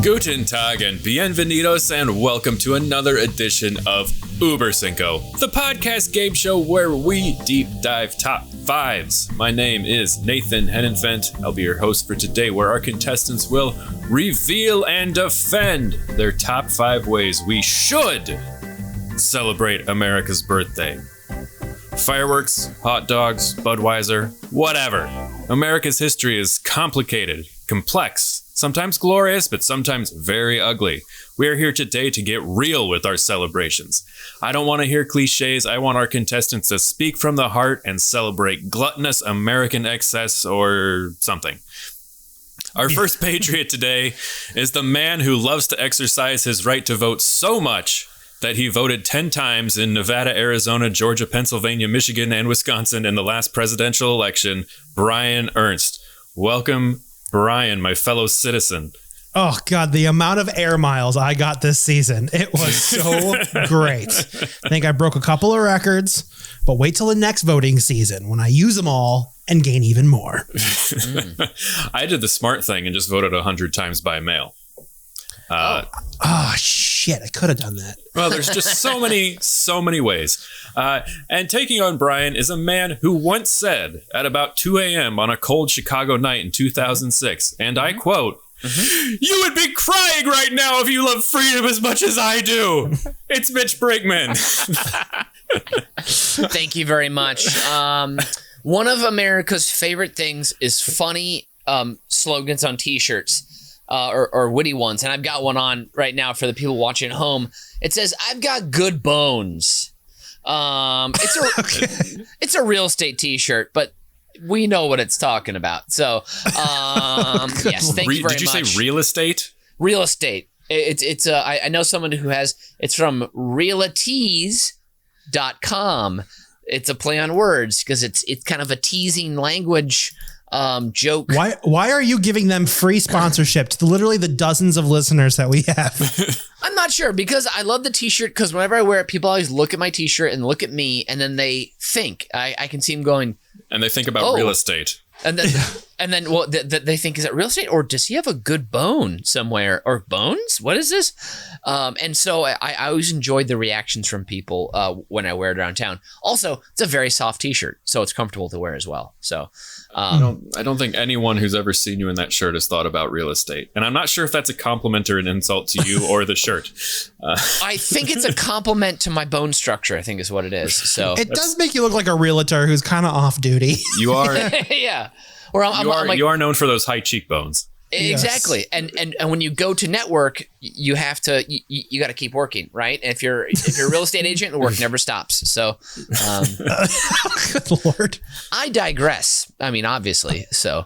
Guten Tag and bienvenidos, and welcome to another edition of Über Cinco, the podcast game show where we deep dive top fives. My name is Nathan Henenfent. I'll be your host for today, where our contestants will reveal and defend their top 5 ways we should celebrate America's birthday. Fireworks, hot dogs, Budweiser, whatever. America's history is complicated, complex, sometimes glorious, but sometimes very ugly. We are here today to get real with our celebrations. I don't want to hear cliches. I want our contestants to speak from the heart and celebrate gluttonous American excess or something. Our first patriot today is the man who loves to exercise his right to vote so much that he voted 10 times in Nevada, Arizona, Georgia, Pennsylvania, Michigan, and Wisconsin in the last presidential election, Brian Ernst. Welcome, Brian, my fellow citizen. Oh, God, the amount of air miles I got this season. It was so great. I think I broke a couple of records, but wait till the next voting season when I use them all and gain even more. I did the smart thing and just voted 100 times by mail. Shit, I could have done that. Well, there's just so many ways. And taking on Brian is a man who once said at about 2 a.m. on a cold Chicago night in 2006, and I quote, "You would be crying right now if you love freedom as much as I do." It's Mitch Brinkman. Thank you very much. One of America's favorite things is funny slogans on t-shirts. Or witty ones, and I've got one on right now for the people watching at home. It says, "I've got good bones." It's a real estate t-shirt, but we know what it's talking about. So, yes, thank you very much. Did you say real estate? Real estate. I know someone who has. It's from realties.com. It's a play on words because it's kind of a teasing language joke. Why are you giving them free sponsorship to literally the dozens of listeners that we have? I'm not sure, because I love the t-shirt, because whenever I wear it, people always look at my t-shirt and look at me, and then they think. I can see them going, and they think about real estate. And then well, they think, is it real estate, or does he have a good bone somewhere, or bones? What is this? And so I always enjoyed the reactions from people when I wear it around town. Also, it's a very soft t-shirt, so it's comfortable to wear as well. So I don't think anyone who's ever seen you in that shirt has thought about real estate, and I'm not sure if that's a compliment or an insult to you or the shirt. I think it's a compliment to my bone structure, I think is what it is. So it does make you look like a realtor who's kind of off duty. You are. Yeah. Or you are known for those high cheekbones. Exactly. Yes. And when you go to network, you have to you got to keep working, right? And if you're a real estate agent, the work never stops. So good Lord. I digress. I mean, obviously. So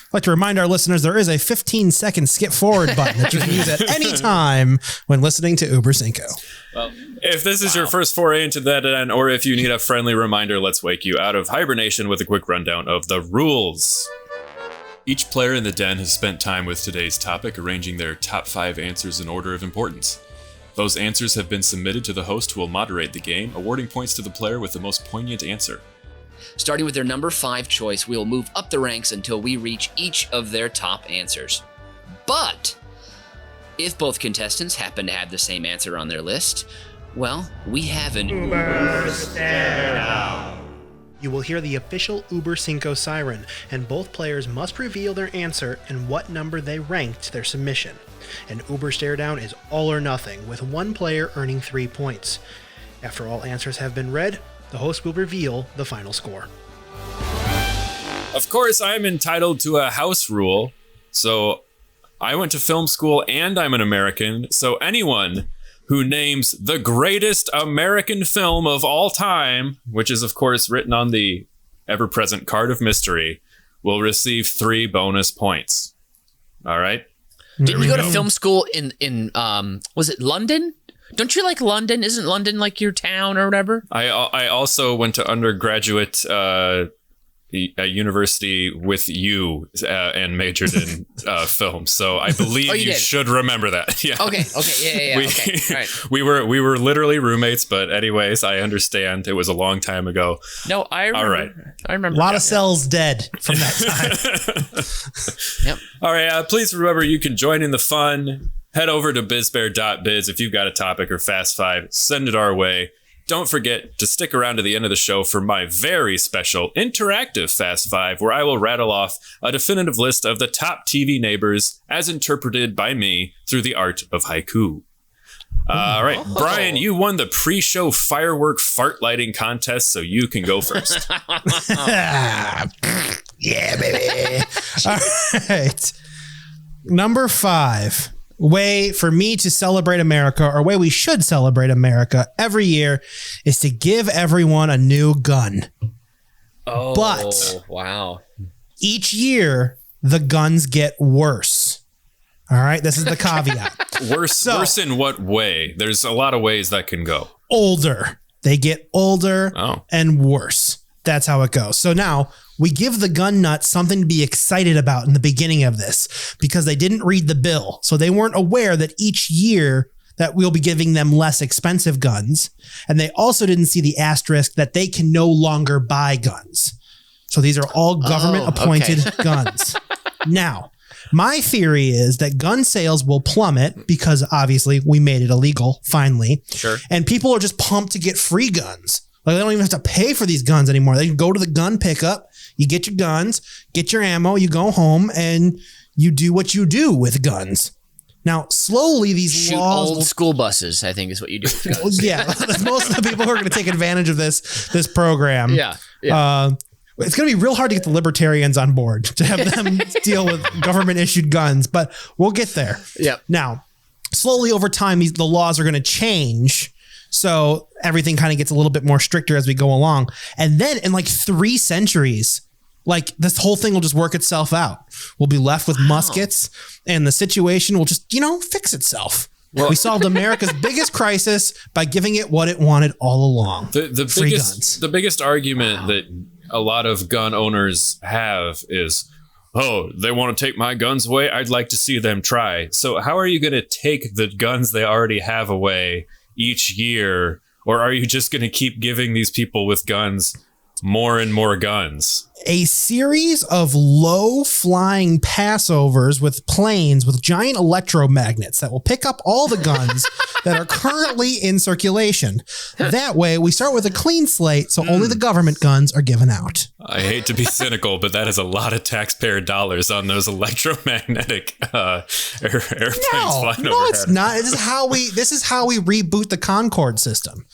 I'd like to remind our listeners there is a 15-second skip forward button that you can use at any time when listening to Über Cinco. Well, if this is your first foray into that, or if you need a friendly reminder, let's wake you out of hibernation with a quick rundown of the rules. Each player in the den has spent time with today's topic, arranging their top 5 answers in order of importance. Those answers have been submitted to the host, who will moderate the game, awarding points to the player with the most poignant answer. Starting with their number 5 choice, we will move up the ranks until we reach each of their top answers. But if both contestants happen to have the same answer on their list, well, we have an Uber stare down. You will hear the official Über Cinco siren, and both players must reveal their answer and what number they ranked their submission. An Uber stare down is all or nothing, with one player earning 3 points. After all answers have been read, the host will reveal the final score. Of course, I'm entitled to a house rule, so I went to film school and I'm an American, so anyone who names the greatest American film of all time, which is of course written on the ever-present card of mystery, will receive 3 bonus points. All right? Didn't you go to film school in was it London? Don't you like London? Isn't London like your town or whatever? I also went to undergraduate a university with you and majored in film, so I believe you should remember that. Yeah. Okay. Yeah. Okay. All right. We were literally roommates, but anyways, I understand it was a long time ago. No, I remember. All right. I remember. A lot of cells dead from that time. Yep. All right. Please remember you can join in the fun. Head over to bizbear.biz if you've got a topic or Fast Five. Send it our way. Don't forget to stick around to the end of the show for my very special interactive Fast Five, where I will rattle off a definitive list of the top TV neighbors as interpreted by me through the art of haiku. All right, Brian, you won the pre-show firework fart lighting contest, so you can go first. Yeah, baby. All right. Number 5. Way for me to celebrate America, or way we should celebrate America every year, is to give everyone a new gun. Oh, but wow. Each year the guns get worse. All right, this is the caveat. Worse in what way? There's a lot of ways that can go. Older. They get older and worse. That's how it goes. So now we give the gun nuts something to be excited about in the beginning of this, because they didn't read the bill. So they weren't aware that each year that we'll be giving them less expensive guns. And they also didn't see the asterisk that they can no longer buy guns. So these are all government appointed guns. Now, my theory is that gun sales will plummet because obviously we made it illegal finally. Sure. And people are just pumped to get free guns. Like, they don't even have to pay for these guns anymore. They can go to the gun pickup, you get your guns, get your ammo, you go home, and you do what you do with guns. Now, slowly these Shoot laws old school buses, I think, is what you do with guns. Well, yeah, that's most of the people who are going to take advantage of this program. Yeah. It's going to be real hard to get the libertarians on board to have them deal with government issued guns, but we'll get there. Yep. Now, slowly over time, the laws are going to change. So everything kind of gets a little bit more stricter as we go along. And then in like 3 centuries, like this whole thing will just work itself out. We'll be left with muskets and the situation will just, fix itself. Well, we solved America's biggest crisis by giving it what it wanted all along. The biggest argument that a lot of gun owners have is, they want to take my guns away. I'd like to see them try. So how are you going to take the guns they already have away each year? Or are you just going to keep giving these people with guns more and more guns? A series of low-flying passovers with planes with giant electromagnets that will pick up all the guns that are currently in circulation. That way, we start with a clean slate, so only the government guns are given out. I hate to be cynical, but that is a lot of taxpayer dollars on those electromagnetic airplanes flying overhead. No, it's not. This is how we reboot the Concorde system.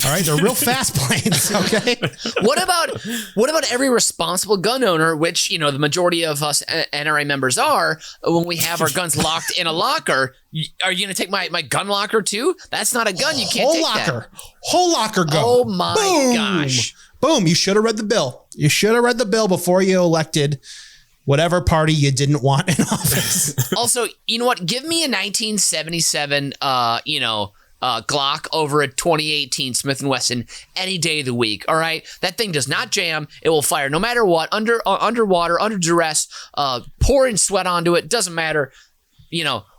All right, they're real fast planes. Okay. What about every responsible gun owner, which the majority of us NRA members are, when we have our guns locked in a locker? Are you going to take my gun locker too? That's not a gun. You can't take that. Whole locker go. Oh my gosh. Boom. You should have read the bill. You should have read the bill before you elected whatever party you didn't want in office. Also, you know what? Give me a 1977, Glock over a 2018 Smith & Wesson any day of the week. All right, that thing does not jam. It will fire no matter what, underwater, under duress, pouring sweat onto it. Doesn't matter.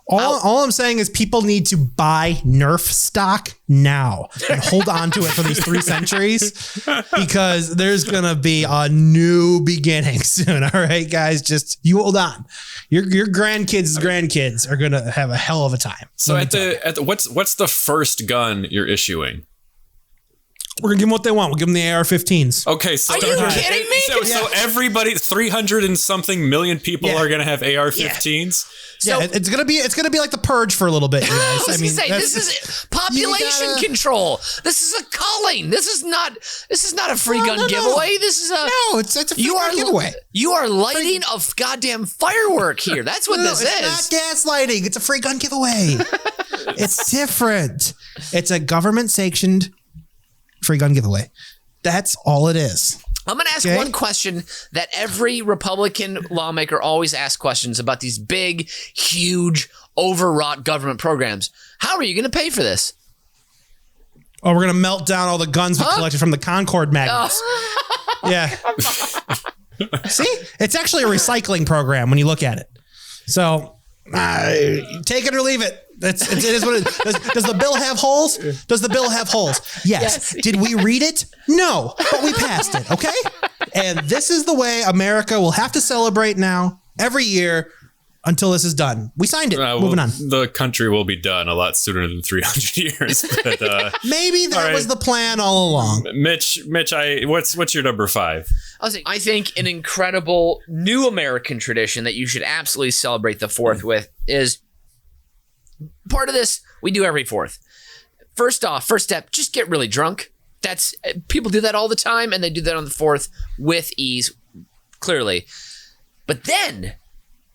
All I'm saying is people need to buy Nerf stock now and hold on to it for these 3 centuries, because there's gonna be a new beginning soon. All right, guys, just you hold on. Your grandkids are gonna have a hell of a time. So what's the first gun you're issuing? We're gonna give them what they want. We'll give them the AR-15s. Okay, so are you kidding me? So everybody, 300 and something million people are gonna have AR-15s. Yeah, it's gonna be like the Purge for a a little bit, you guys. This is population control. This is a culling. This is not a free gun giveaway. This is it's a free gun giveaway. You are lighting a goddamn firework here. That's what this is. It's not gaslighting. It's a free gun giveaway. It's different. It's a government sanctioned free gun giveaway. That's all it is. I'm going to ask one question that every Republican lawmaker always asks questions about these big, huge, overwrought government programs. How are you going to pay for this? Oh, we're going to melt down all the guns we collected from the Concorde magnets. Yeah. See, it's actually a recycling program when you look at it. So take it or leave it. It is what it is. Does the bill have holes? Does the bill have holes? Yes. Did we read it? No, but we passed it. Okay. And this is the way America will have to celebrate now every year until this is done. We signed it. Moving on. The country will be done a lot sooner than 300 years. But, maybe that was the plan all along. Mitch, what's your number 5? I think an incredible new American tradition that you should absolutely celebrate the 4th with is part of this we do every 4th. First step, just get really drunk. People do that all the time, and they do that on the 4th with ease, clearly. But then,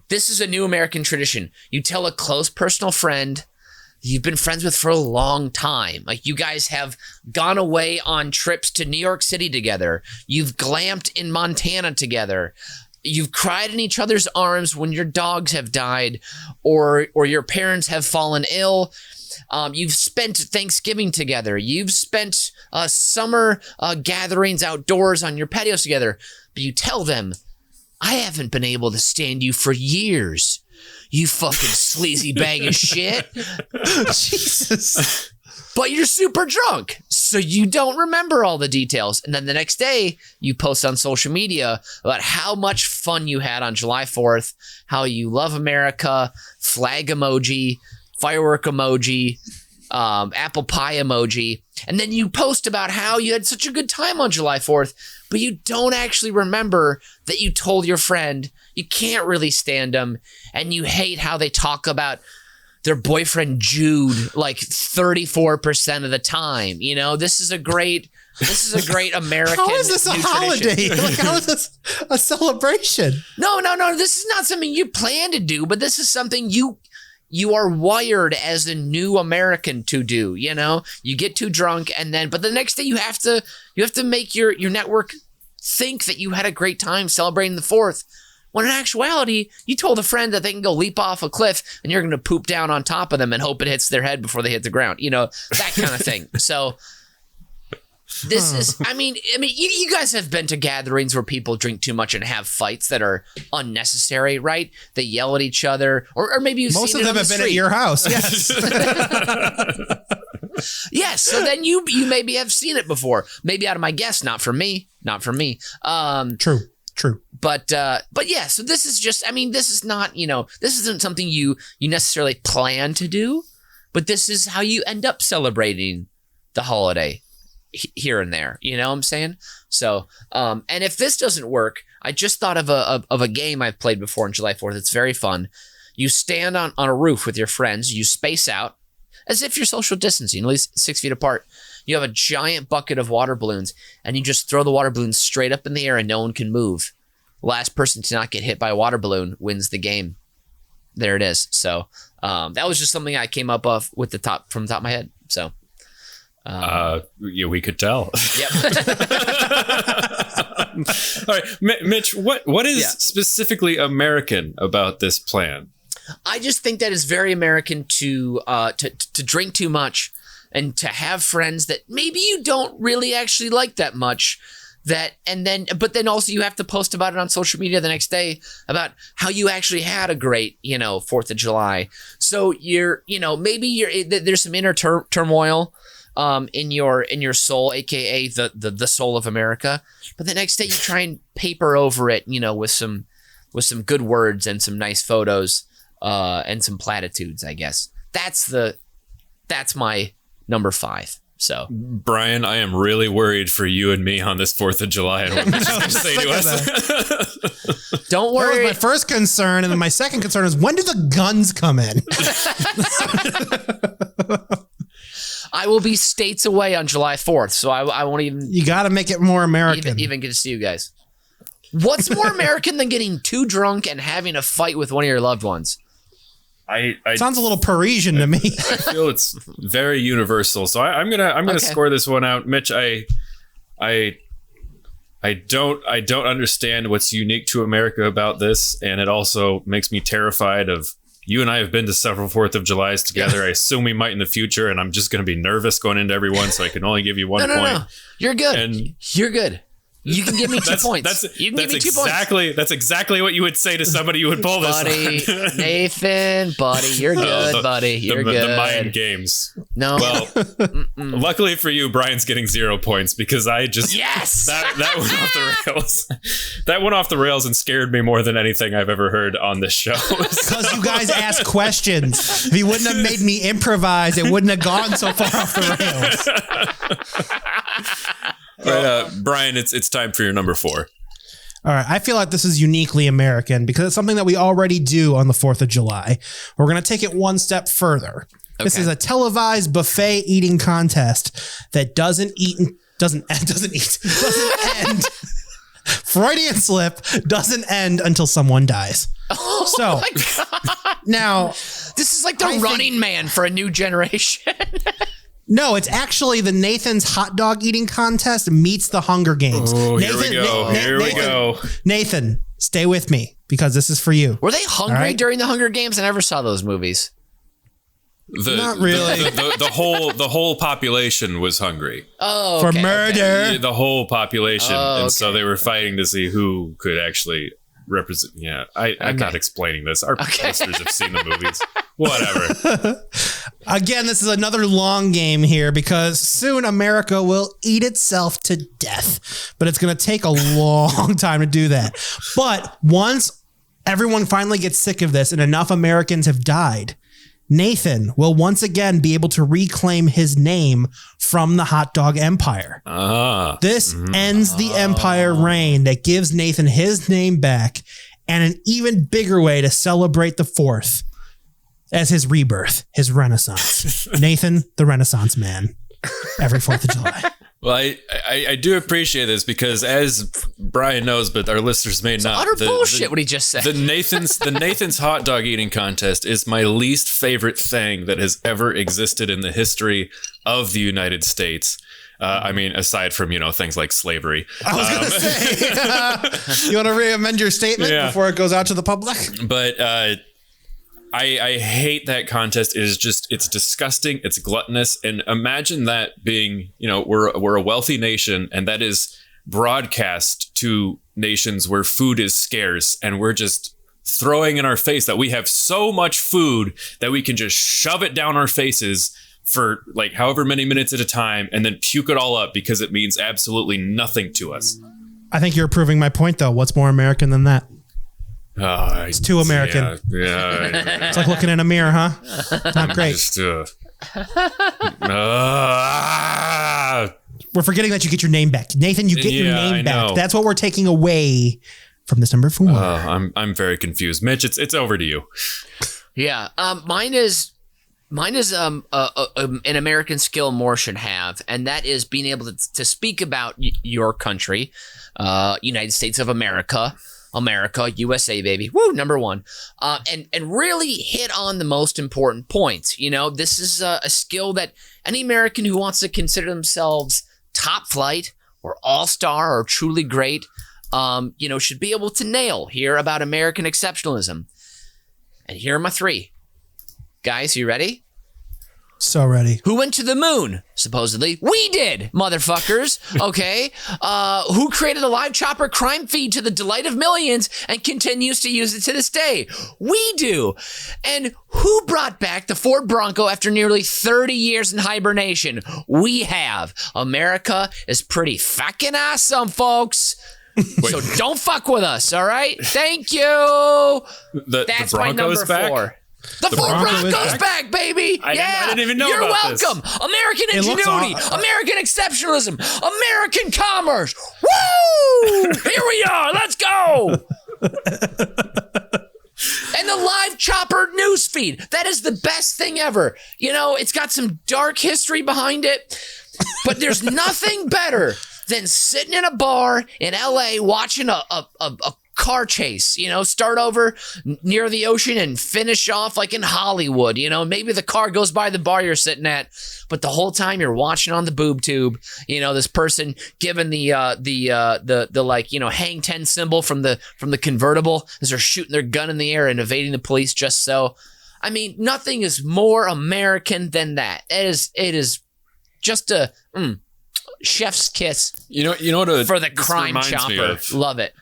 this is a new American tradition. You tell a close personal friend you've been friends with for a long time. Like, you guys have gone away on trips to New York City together. You've glamped in Montana together. You've cried in each other's arms when your dogs have died or your parents have fallen ill. You've spent Thanksgiving together. You've spent summer gatherings outdoors on your patios together. But you tell them, I haven't been able to stand you for years. You fucking sleazy bag of shit. Jesus. But you're super drunk, so you don't remember all the details. And then the next day, you post on social media about how much fun you had on July 4th, how you love America, flag emoji, firework emoji, apple pie emoji. And then you post about how you had such a good time on July 4th, but you don't actually remember that you told your friend you can't really stand them, and you hate how they talk about their boyfriend Jude like 34% of the time. You know, this is a great American. How is this a holiday? Like, how is this a celebration? No. This is not something you plan to do, but this is something you are wired as a new American to do. You know, you get too drunk, but the next day you have to make your network think that you had a great time celebrating the 4th. When in actuality, you told a friend that they can go leap off a cliff and you're going to poop down on top of them and hope it hits their head before they hit the ground. You know, that kind of thing. So this is, I mean, you guys have been to gatherings where people drink too much and have fights that are unnecessary, right? They yell at each other, or maybe you've most seen of them have been at your house. Yes. Yes. So then you maybe have seen it before. Maybe out of my guess, not for me. True. But yeah, so this is just, I mean, this is not, this isn't something you necessarily plan to do, but this is how you end up celebrating the holiday here and there. You know what I'm saying? So, and if this doesn't work, I just thought of a game I've played before on July 4th. It's very fun. You stand on a roof with your friends, you space out as if you're social distancing, at least 6 feet apart. You have a giant bucket of water balloons, and you just throw the water balloons straight up in the air and no one can move. Last person to not get hit by a water balloon wins the game. There it is. So that was just something I came up from the top of my head. So yeah, we could tell. Yep. All right, Mitch, what is specifically American about this plan? I just think that it's very American to drink too much and to have friends that maybe you don't really actually like that much. But then also you have to post about it on social media the next day about how you actually had a great, 4th of July. So there's some inner turmoil in your soul, aka the soul of America. But the next day you try and paper over it, with some good words and some nice photos and some platitudes, I guess. That's my number 5. So, Brian, I am really worried for you and me on this 4th of July and what you're going to say to us. Don't worry. That was my first concern. And then my second concern is, when do the guns come in? I will be states away on July 4th, so I won't even... You got to make it more American. Even get to see you guys. What's more American than getting too drunk and having a fight with one of your loved ones? Sounds a little Parisian to me. I feel it's very universal. So I'm gonna score this one out, Mitch. I don't understand what's unique to America about this, and it also makes me terrified of. You and I have been to several 4th of Julys together. I assume we might in the future, and I'm just going to be nervous going into every one, so I can only give you one point. No. You're good. You're good. You can give me 2 points. You can give me 2 points. That's exactly what you would say to somebody who would pull this on. Nathan, buddy, you're good, buddy. You're good. The mind games. No. Well, luckily for you, Brian's getting 0 points because I just... Yes! That went off the rails. That went off the rails and scared me more than anything I've ever heard on this show. Because you guys asked questions. If you wouldn't have made me improvise, it wouldn't have gone so far off the rails. All right, Brian, it's time for your number 4. All right. I feel like this is uniquely American because it's something that we already do on the 4th of July. We're going to take it one step further. Okay. This is a televised buffet eating contest that doesn't end. Freudian slip, doesn't end until someone dies. Oh, so my God. Now this is like the Running Man for a new generation. No, it's actually the Nathan's hot dog eating contest meets the Hunger Games. Oh, here we go. Nathan, stay with me because this is for you. Were they hungry during the Hunger Games? I never saw those movies. Not really. The whole population was hungry. Oh, for murder. Okay. The whole population, and so they were fighting to see who could actually represent. Yeah, I'm not explaining this. Our listeners have seen the movies. Whatever. Again, this is another long game here because soon America will eat itself to death, but it's going to take a long time to do that. But once everyone finally gets sick of this and enough Americans have died, Nathan will once again be able to reclaim his name from the hot dog empire. This ends the empire reign that gives Nathan his name back and an even bigger way to celebrate the 4th as his rebirth, his renaissance. Nathan, the Renaissance Man, every 4th of July. Well, I do appreciate this because, as Brian knows, but our listeners may not. Utter bullshit. What he just said. The Nathan's hot dog eating contest is my least favorite thing that has ever existed in the history of the United States. I mean, aside from things like slavery. I was going to say, you want to re-amend your statement before it goes out to the public? But I hate that contest. It's disgusting. It's gluttonous. And imagine that being, we're a wealthy nation and that is broadcast to nations where food is scarce. And we're just throwing in our face that we have so much food that we can just shove it down our faces for like however many minutes at a time and then puke it all up because it means absolutely nothing to us. I think you're proving my point, though. What's more American than that? It's too American. Yeah. It's like looking in a mirror, huh? Not great. We're forgetting that you get your name back. Nathan, you get your name back. That's what we're taking away from this number 4. I'm very confused. Mitch, it's over to you. Yeah. Mine is an American skill more should have, and that is being able to speak about your country, United States of America, USA, baby. Woo, number 1. And really hit on the most important points. This is a skill that any American who wants to consider themselves top flight or all-star or truly great, should be able to nail here about American exceptionalism. And here are my 3. Guys, you ready? So ready. Who went to the moon? Supposedly. We did, motherfuckers. Okay. Who created a live chopper crime feed to the delight of millions and continues to use it to this day? We do. And who brought back the Ford Bronco after nearly 30 years in hibernation? We have. America is pretty fucking awesome, folks. So don't fuck with us, all right? Thank you. That's my number 4. The Ford Bronco's back, baby! I didn't even know You're about welcome! this. American ingenuity! American exceptionalism! American commerce! Woo! Here we are! Let's go! And the live chopper newsfeed. That is the best thing ever. It's got some dark history behind it, but there's nothing better than sitting in a bar in LA watching a car chase, start over near the ocean and finish off like in Hollywood, maybe the car goes by the bar you're sitting at, but the whole time you're watching on the boob tube, this person giving the hang 10 symbol from the convertible as they're shooting their gun in the air and evading the police just so. I mean, nothing is more American than that. It is just chef's kiss. You know what? For the crime chopper. Love it.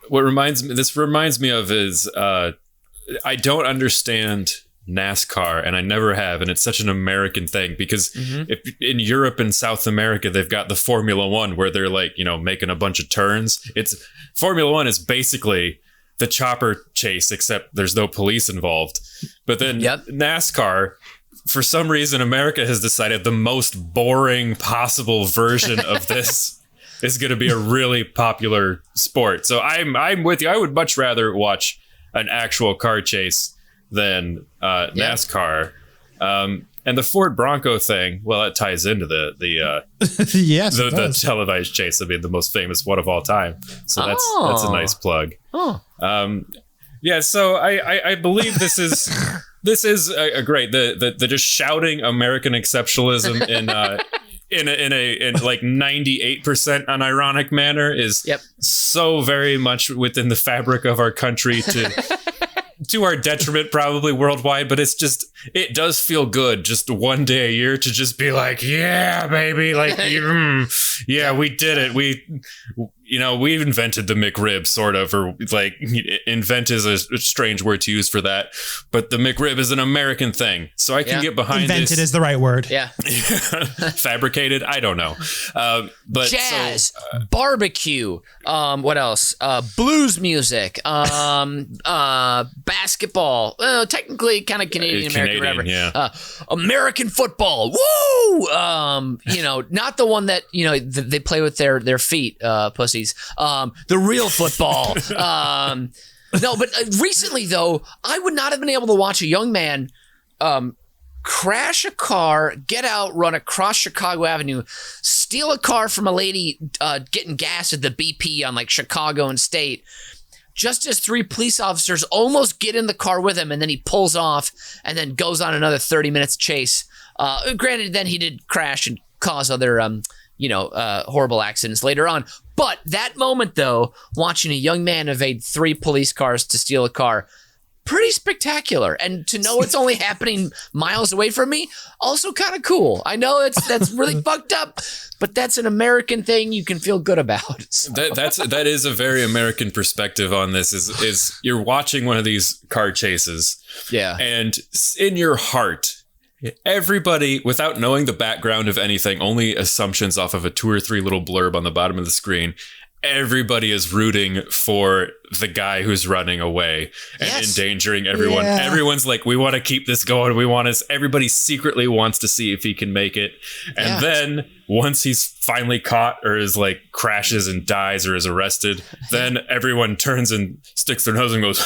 What reminds me of is I don't understand NASCAR, and I never have, and it's such an American thing because if in Europe and South America they've got the Formula One where they're like, you know, making a bunch of turns. It's Formula One is basically the chopper chase, except there's no police involved. But then NASCAR, for some reason, America has decided the most boring possible version of this is going to be a really popular sport. So I'm with you. I would much rather watch an actual car chase than NASCAR. And the Ford Bronco thing, well, it ties into the yes, the televised chase. I mean, the most famous one of all time. So that's a nice plug. Yeah. So I believe this is a great the just shouting American exceptionalism in like 98% unironic manner is so very much within the fabric of our country to our detriment probably worldwide, but it does feel good just one day a year to just be like, yeah, baby, like, yeah, we did it. We invented the McRib, sort of, or like invent is a strange word to use for that, but the McRib is an American thing, so I can get behind invented this. is the right word. Yeah. Fabricated, I don't know. But jazz, barbecue, what else? Blues music, basketball. Technically, kind of Canadian American, whatever. Yeah. American football. Woo! Not the one that they play with their feet, pussies. The real football. No, but recently though, I would not have been able to watch a young man crash a car, get out, run across Chicago Avenue, steal a car from a lady getting gas at the BP on like Chicago and State, just as 3 police officers almost get in the car with him, and then he pulls off and then goes on another 30 minutes chase. Granted, then he did crash and cause other horrible accidents later on. But that moment, though, watching a young man evade 3 police cars to steal a car, pretty spectacular. And to know it's only happening miles away from me, also kind of cool. I know that's really fucked up, but that's an American thing you can feel good about. So. That is a very American perspective on this. Is you're watching one of these car chases, and in your heart, everybody, without knowing the background of anything, only assumptions off of a 2 or 3 little blurb on the bottom of the screen, everybody is rooting for the guy who's running away and endangering everyone. Yeah. Everyone's like, we want to keep this going. Everybody secretly wants to see if he can make it. And then once he's finally caught or is like crashes and dies or is arrested, then everyone turns and sticks their nose and goes,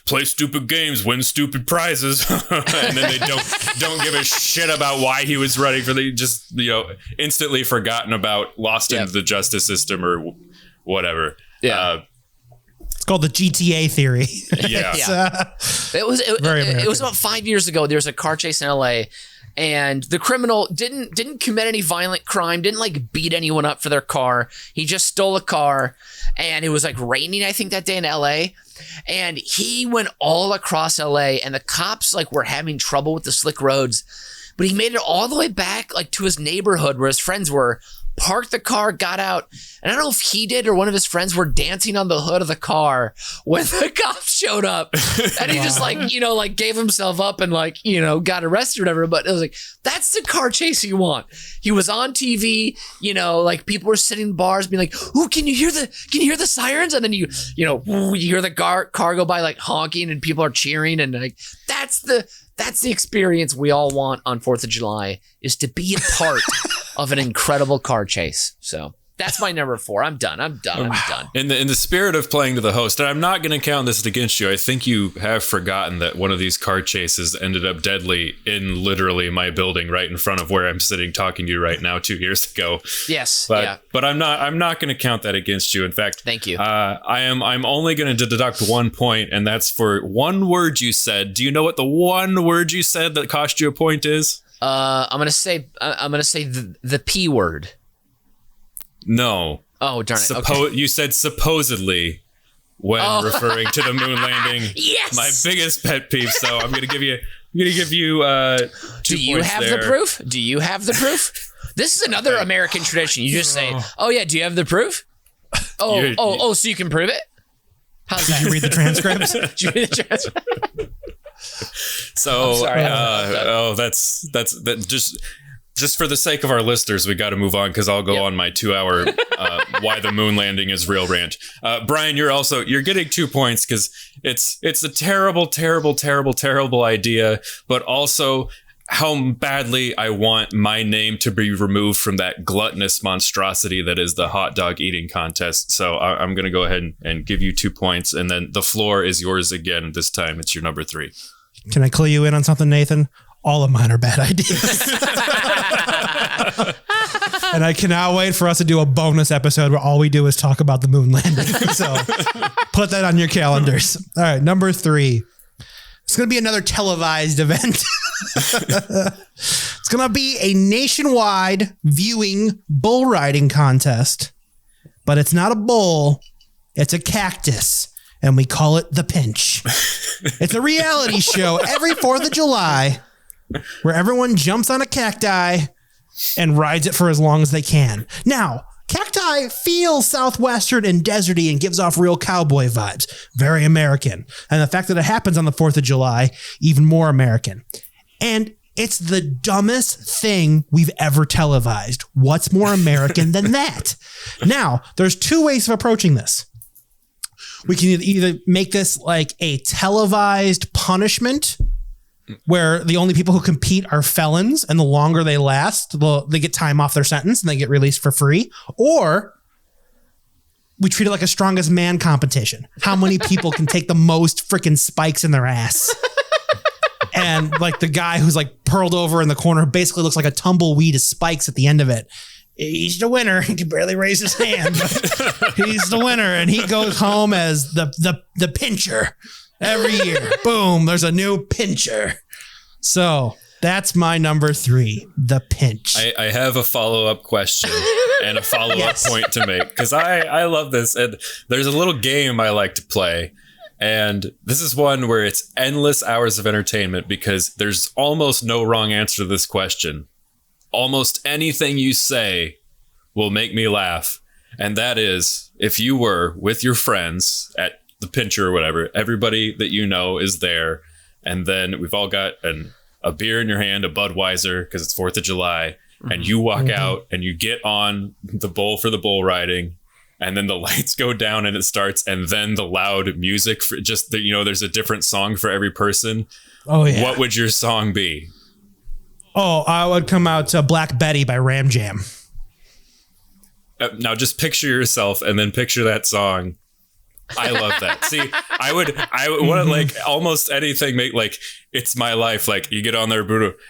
play stupid games, win stupid prizes. And then they don't give a shit about why he was running for just, instantly forgotten about, lost into the justice system or whatever. Yeah. It's called the GTA theory. Yeah. It was about 5 years ago. There was a car chase in LA, and the criminal didn't commit any violent crime, didn't like beat anyone up for their car. He just stole a car, and it was like raining, I think, that day in LA. And he went all across LA, and the cops like were having trouble with the slick roads, but he made it all the way back like to his neighborhood where his friends were, parked the car, got out, and I don't know if he did or one of his friends were dancing on the hood of the car when the cops showed up, and he just like gave himself up and got arrested or whatever. But it was like, that's the car chase you want. He was on TV, like people were sitting in bars being like, "Ooh, can you hear the sirens?" And then you hear the car go by like honking and people are cheering, and like that's the experience we all want on 4th of July, is to be a part of an incredible car chase. So that's my number 4. I'm done. In the spirit of playing to the host, and I'm not going to count this against you, I think you have forgotten that one of these car chases ended up deadly in literally my building right in front of where I'm sitting talking to you right now 2 years ago. Yes. But I'm not going to count that against you. In fact, thank you. I'm only going to deduct 1 point, and that's for one word you said. Do you know what the one word you said that cost you a point is? I'm gonna say the P word. No. Oh, darn it. Okay. You said supposedly when referring to the moon landing. Yes. My biggest pet peeve. So I'm gonna give you gonna give you 2 Do you points have there. the proof? Do you have the proof? This is another American tradition. You just say, "Oh yeah, do you have the proof?" So you can prove it. How's that? Did you read the transcripts? Did you read the transcript? So, I'm sorry, that just for the sake of our listeners, we got to move on because I'll go on my 2-hour why the moon landing is real rant. Brian, you're getting 2 points because it's a terrible, terrible, terrible, terrible idea, but also how badly I want my name to be removed from that gluttonous monstrosity that is the hot dog eating contest. So I'm going to go ahead and give you 2 points, and then the floor is yours again. This time it's your number 3. Can I clue you in on something, Nathan? All of mine are bad ideas. And I cannot wait for us to do a bonus episode where all we do is talk about the moon landing. So put that on your calendars. All right, number 3. It's going to be another televised event. It's going to be a nationwide viewing bull riding contest, but it's not a bull. It's a cactus. And we call it The Pinch. It's a reality show every 4th of July where everyone jumps on a cacti and rides it for as long as they can. Now, cacti feels southwestern and deserty and gives off real cowboy vibes. Very American. And the fact that it happens on the 4th of July, even more American. And it's the dumbest thing we've ever televised. What's more American than that? Now, there's 2 ways of approaching this. We can either make this like a televised punishment where the only people who compete are felons, and the longer they last, they get time off their sentence and they get released for free. Or we treat it like a strongest man competition. How many people can take the most freaking spikes in their ass? And like the guy who's like purled over in the corner basically looks like a tumbleweed of spikes at the end of it. He's the winner. He can barely raise his hand. He's the winner, and he goes home as the pincher every year. Boom, there's a new pincher. So that's my number 3, The Pinch. I have a follow-up question and a follow-up point to make because I love this. And there's a little game I like to play. And this is one where it's endless hours of entertainment because there's almost no wrong answer to this question. Almost anything you say will make me laugh. And that is, if you were with your friends at the Pincher or whatever, everybody that you know is there. And then we've all got a beer in your hand, a Budweiser, because it's 4th of July. And you walk out and you get on the bull for the bull riding. And then the lights go down and it starts. And then the loud music, for just, there's a different song for every person. Oh, yeah. What would your song be? Oh, I would come out to Black Betty by Ram Jam. Now just picture yourself and then picture that song. I love that. See, I would want to like almost anything make like It's My Life. Like you get on there,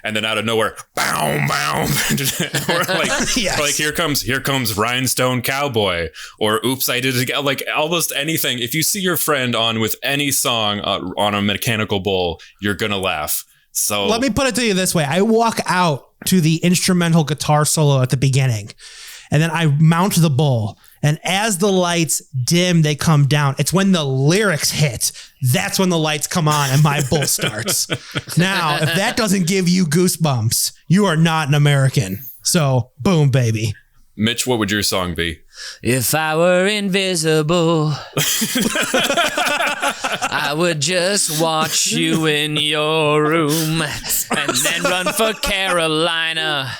and then out of nowhere, bow, bow. Or like, yes. Or like here comes Rhinestone Cowboy, or Oops, I Did It Again. Like almost anything. If you see your friend on with any song on a mechanical bull, you're gonna laugh. So let me put it to you this way. I walk out to the instrumental guitar solo at the beginning, and then I mount the bull. And as the lights dim, they come down. It's when the lyrics hit. That's when the lights come on and my bull starts. Now, if that doesn't give you goosebumps, you are not an American. So, boom, baby. Mitch, what would your song be? If I were invisible, I would just watch you in your room and then run for Carolina.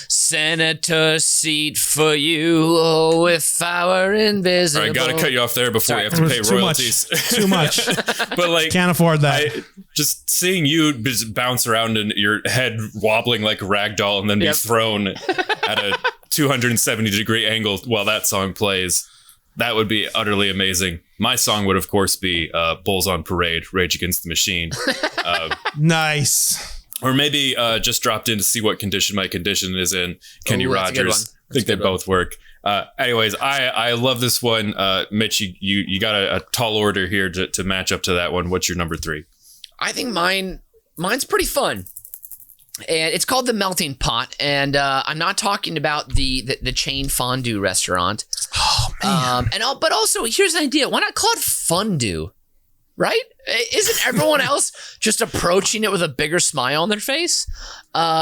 Senator seat for you. Oh, if I were invisible. All right, gotta cut you off there before we have to pay royalties. Too much. But like, can't afford that. Just seeing you just bounce around and your head wobbling like a rag doll and then be thrown at a 270-degree angle while that song plays, that would be utterly amazing. My song would, of course, be Bulls on Parade, Rage Against the Machine. Nice. Or maybe just dropped in to see what condition my condition is in. Kenny Rogers. I think they both work. Anyways, I love this one. Mitch, you got a tall order here to match up to that one. What's your number 3? I think mine's pretty fun. And it's called The Melting Pot. And I'm not talking about the chain fondue restaurant. Oh, man. But also, here's an idea. Why not call it fondue? right? Isn't everyone else just approaching it with a bigger smile on their face?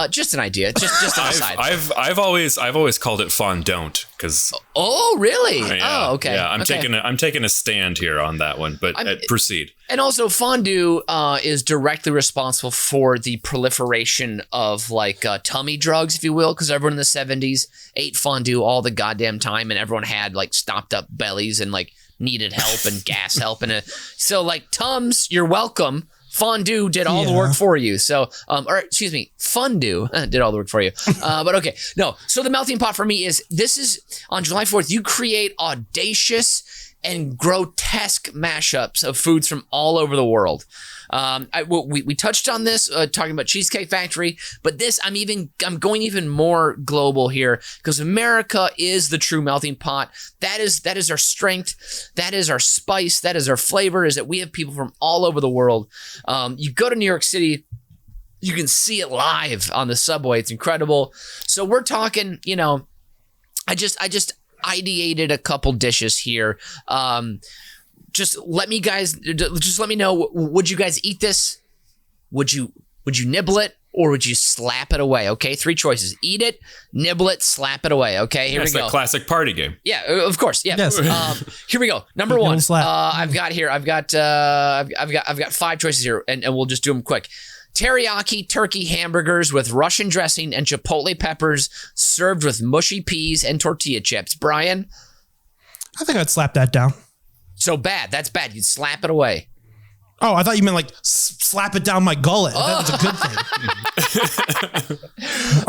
Just an idea. Just an aside. I've always called it fondant because. Oh, really? Yeah, oh, okay. Yeah, I'm taking a stand here on that one, but proceed. And also, fondue is directly responsible for the proliferation of like tummy drugs, if you will, because everyone in the 70s ate fondue all the goddamn time, and everyone had like stopped up bellies and like needed help and gas help, and so like Tums, you're welcome. Fondue did all the work for you. So, or excuse me, fondue did all the work for you. But okay, no. So the melting pot for me is on July 4th. You create audacious and grotesque mashups of foods from all over the world. We touched on this talking about Cheesecake Factory, but this I'm going even more global here because America is the true melting pot. That is our strength. That is our spice. That is our flavor. Is that we have people from all over the world. You go to New York City, you can see it live on the subway. It's incredible. So we're talking, I just ideated a couple dishes here. Just let me know, would you guys eat this? Would you nibble it, or would you slap it away? Okay, 3 choices. Eat it, nibble it, slap it away. Okay, here we go. It's a classic party game. Yeah, of course. Yeah. Yes. Here we go. Number 1. I've got 5 choices here, and we'll just do them quick. Teriyaki turkey hamburgers with Russian dressing and chipotle peppers served with mushy peas and tortilla chips. Brian? I think I'd slap that down. So bad. That's bad. You'd slap it away. Oh, I thought you meant like slap it down my gullet. That's a good thing.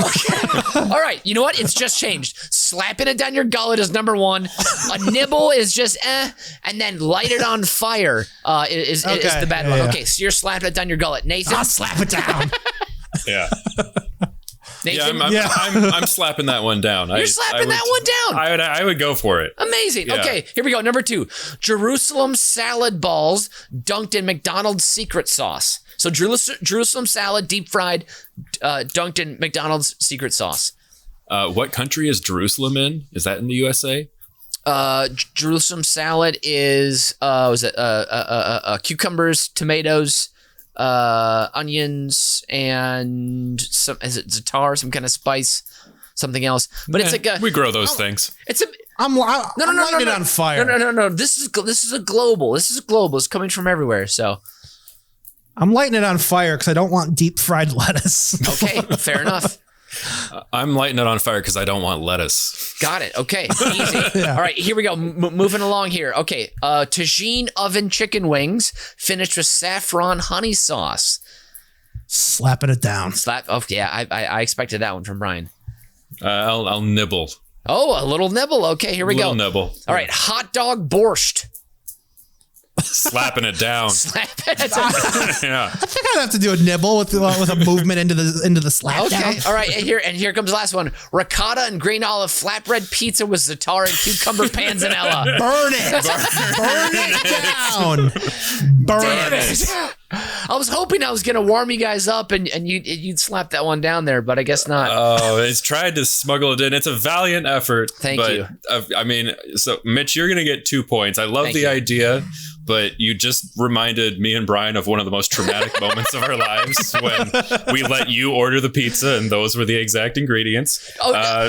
Okay. All right. You know what? It's just changed. Slapping it down your gullet is number 1. A nibble is just and then light it on fire is the bad one. Okay, so you're slapping it down your gullet. Nathan? I'll slap it down. Yeah. Nathan? Yeah, I'm slapping that one down. You're slapping that one down. I would go for it. Amazing. Yeah. Okay, here we go. Number 2, Jerusalem salad balls dunked in McDonald's secret sauce. So Jerusalem salad, deep fried, dunked in McDonald's secret sauce. What country is Jerusalem in? Is that in the USA? Jerusalem salad is cucumbers, tomatoes, onions, and is it za'atar, some kind of spice, something else. But it's like we grow those things. It's a I'm lighting it on fire. No. This is a global. This is global. It's coming from everywhere. So I'm lighting it on fire because I don't want deep fried lettuce. Okay, fair enough. I'm lighting it on fire because I don't want lettuce. Got it. Okay, easy. Yeah. All right, here we go. Moving along here. Okay, tagine oven chicken wings finished with saffron honey sauce. Slapping it down. Oh yeah, I expected that one from Brian. I'll nibble. Oh, a little nibble. Okay, here we go. Nibble. All right, hot dog borscht. Slapping it down. Yeah. I think I'd have to do a nibble with a movement into the slap down. All right, and here comes the last one. Ricotta and green olive flatbread pizza with za'atar and cucumber panzanella. Burn it. Burn it down. Burn it. I was hoping I was going to warm you guys up and you'd slap that one down there, but I guess not. Oh, it's tried to smuggle it in. It's a valiant effort. Thank you. I mean, so Mitch, you're going to get 2 points. I love the idea, but you just reminded me and Brian of one of the most traumatic moments of our lives when we let you order the pizza and those were the exact ingredients.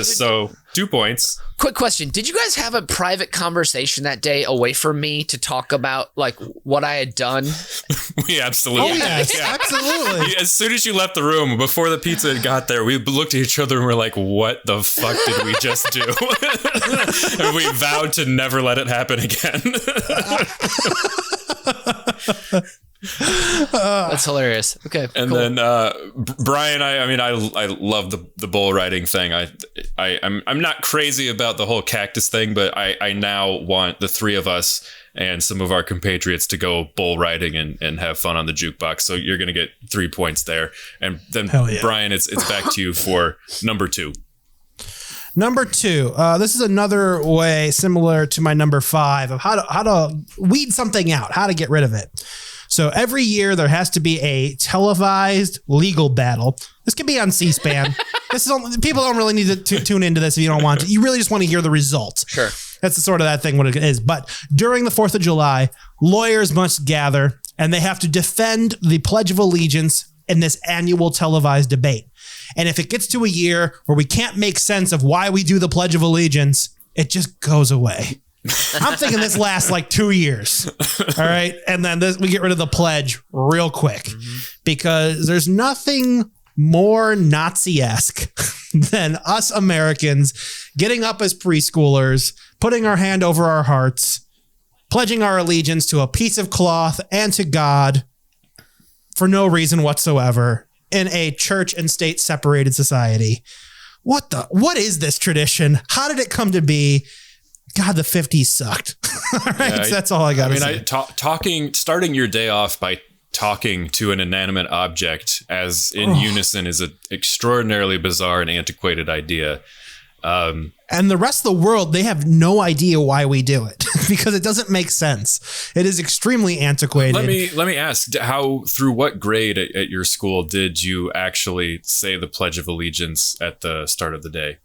So 2 points. Quick question. Did you guys have a private conversation that day away from me to talk about like what I had done? We absolutely did. Yes, absolutely. As soon as you left the room, before the pizza had got there, we looked at each other and we're like, what the fuck did we just do? And we vowed to never let it happen again. That's hilarious. Okay. And cool. Then Brian, I love the bull riding thing. I'm not crazy about the whole cactus thing, but I now want the 3 of us and some of our compatriots to go bull riding and have fun on the jukebox. So you're gonna get 3 points there. And then Brian, it's back to you for number 2. Number 2, this is another way similar to my number 5 of how to weed something out, how to get rid of it. So every year there has to be a televised legal battle. This could be on C-SPAN. People don't really need to tune into this if you don't want to. You really just want to hear the result. Sure. That's the sort of that thing what it is. But during the 4th of July, lawyers must gather and they have to defend the Pledge of Allegiance in this annual televised debate. And if it gets to a year where we can't make sense of why we do the Pledge of Allegiance, it just goes away. I'm thinking this lasts like 2 years. All right. And then we get rid of the pledge real quick because there's nothing more Nazi-esque than us Americans getting up as preschoolers, putting our hand over our hearts, pledging our allegiance to a piece of cloth and to God for no reason whatsoever in a church and state separated society. What is this tradition? How did it come to be? God, the 50s sucked. All right. Yeah, so that's all I got to say. Starting your day off by talking to an inanimate object as in unison is an extraordinarily bizarre and antiquated idea. And the rest of the world, they have no idea why we do it because it doesn't make sense. It is extremely antiquated. Let me ask, through what grade at your school did you actually say the Pledge of Allegiance at the start of the day?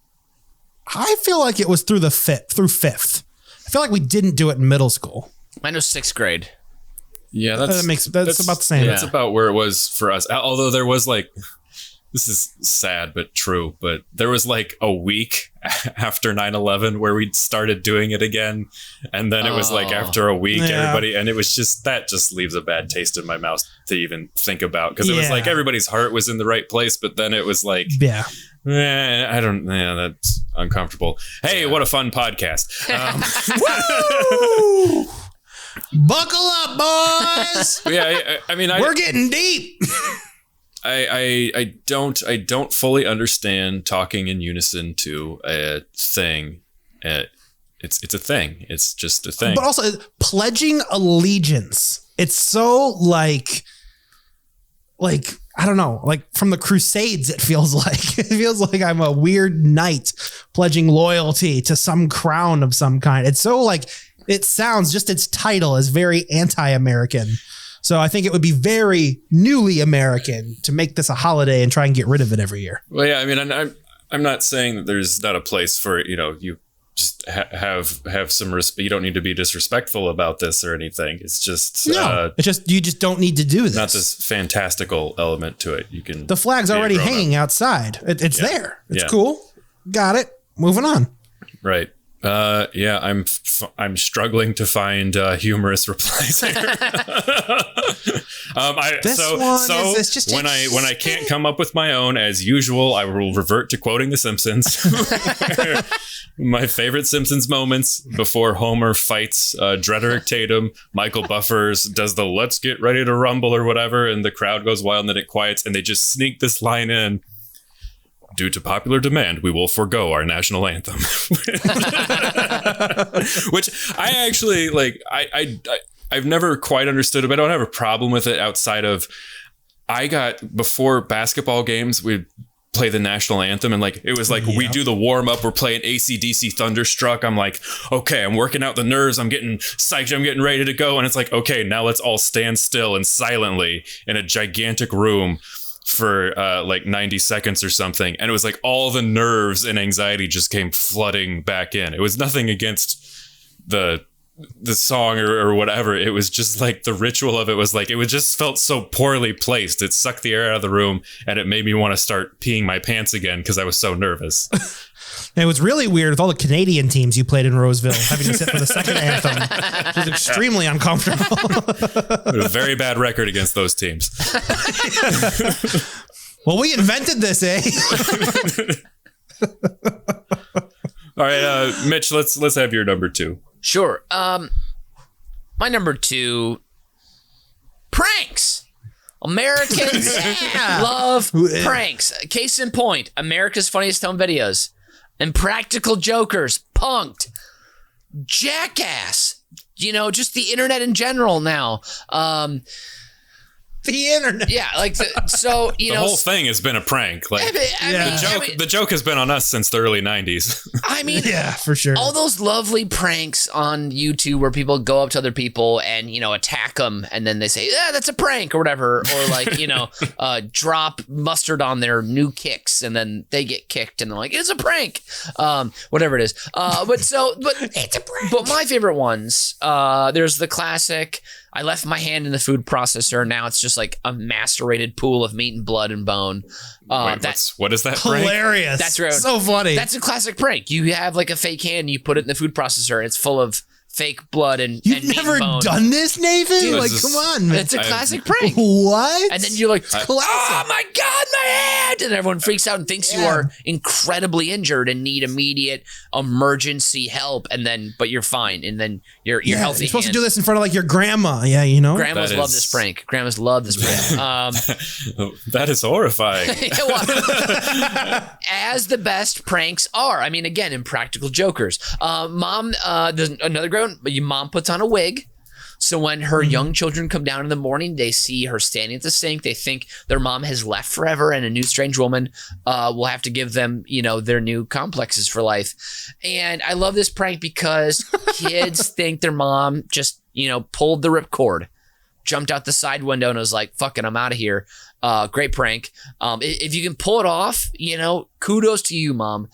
I feel like it was through fifth. I feel like we didn't do it in middle school. Mine was 6th grade. Yeah, that's about the same. That's about where it was for us. Although there was like, this is sad but true, but there was like a week after 9/11 where we started doing it again, and then it was like after a week, everybody, and it was just that just leaves a bad taste in my mouth to even think about because it was like everybody's heart was in the right place, but then it was like that's uncomfortable. Hey, what a fun podcast! Woo! Buckle up, boys. I mean, we're getting deep. I don't fully understand talking in unison to a thing. It's a thing. It's just a thing. But also pledging allegiance. It's so like I don't know, like from the Crusades. It feels like I'm a weird knight pledging loyalty to some crown of some kind. It's so like it sounds just its title is very anti-American. So I think it would be very newly American to make this a holiday and try and get rid of it every year. Well, yeah, I mean, I'm not saying that there's not a place for, you just have some respect. You don't need to be disrespectful about this or anything. It's just it's just you just don't need to do this. Not this fantastical element to it. You can. The flag's already hanging outside. It's there. It's cool. Got it. Moving on. Right. I'm struggling to find humorous replies here. When I can't come up with my own, as usual, I will revert to quoting The Simpsons. My favorite Simpsons moments before Homer fights Drederick Tatum, Michael Buffers does the "let's get ready to rumble" or whatever, and the crowd goes wild and then it quiets, and they just sneak this line in. Due to popular demand, we will forego our national anthem. Which I actually like. I've never quite understood it, but I don't have a problem with it outside of before basketball games, we'd play the national anthem and like it was like we do the warm up, we're playing AC/DC Thunderstruck. I'm like, okay, I'm working out the nerves, I'm getting psyched, I'm getting ready to go, and it's like, okay, now let's all stand still and silently in a gigantic room for like 90 seconds or something, and it was like all the nerves and anxiety just came flooding back in. It was nothing against the song or whatever. It was just like the ritual of it was like it just felt so poorly placed. It sucked the air out of the room, and it made me want to start peeing my pants again because I was so nervous. It was really weird with all the Canadian teams you played in Roseville having to sit for the second anthem. It was extremely uncomfortable. A very bad record against those teams. Well, we invented this, eh? All right, Mitch, let's have your number 2. Sure. My number 2, pranks. Americans love pranks. Case in point, America's Funniest Home Videos. Impractical Jokers, Punked, Jackass, just the internet in general now. The internet. Yeah, like, so, the whole thing has been a prank. Like, the joke has been on us since the early 90s. I mean, yeah, for sure. All those lovely pranks on YouTube where people go up to other people and, attack them, and then they say, yeah, that's a prank or whatever. Or like, drop mustard on their new kicks and then they get kicked and they're like, it's a prank. Whatever it is. But it's a prank. But my favorite ones, there's the classic, I left my hand in the food processor. And now it's just like a macerated pool of meat and blood and bone. What is that prank? Hilarious. That's right. So funny. That's a classic prank. You have like a fake hand, and you put it in the food processor, and it's full of fake blood and You've meat never and bone. done this, Nathan? Dude, like, this come is- on, man. It's a classic prank. What? And then you're like, Classic. oh my God, my hand. And everyone freaks out and thinks you are incredibly injured and need immediate emergency help. But you're fine. And then you're healthy. You're supposed to do this in front of like your grandma. Yeah, you know? Grandmas love this prank. Grandmas love this prank. That is horrifying. As the best pranks are. I mean, again, impractical jokers. Mom, there's another grown, your mom puts on a wig. So when her young children come down in the morning, they see her standing at the sink. They think their mom has left forever, and a new strange woman will have to give them, their new complexes for life. And I love this prank because kids think their mom just, pulled the ripcord, jumped out the side window, and was like, "Fuck it, I'm out of here." Great prank. If you can pull it off, kudos to you, Mom.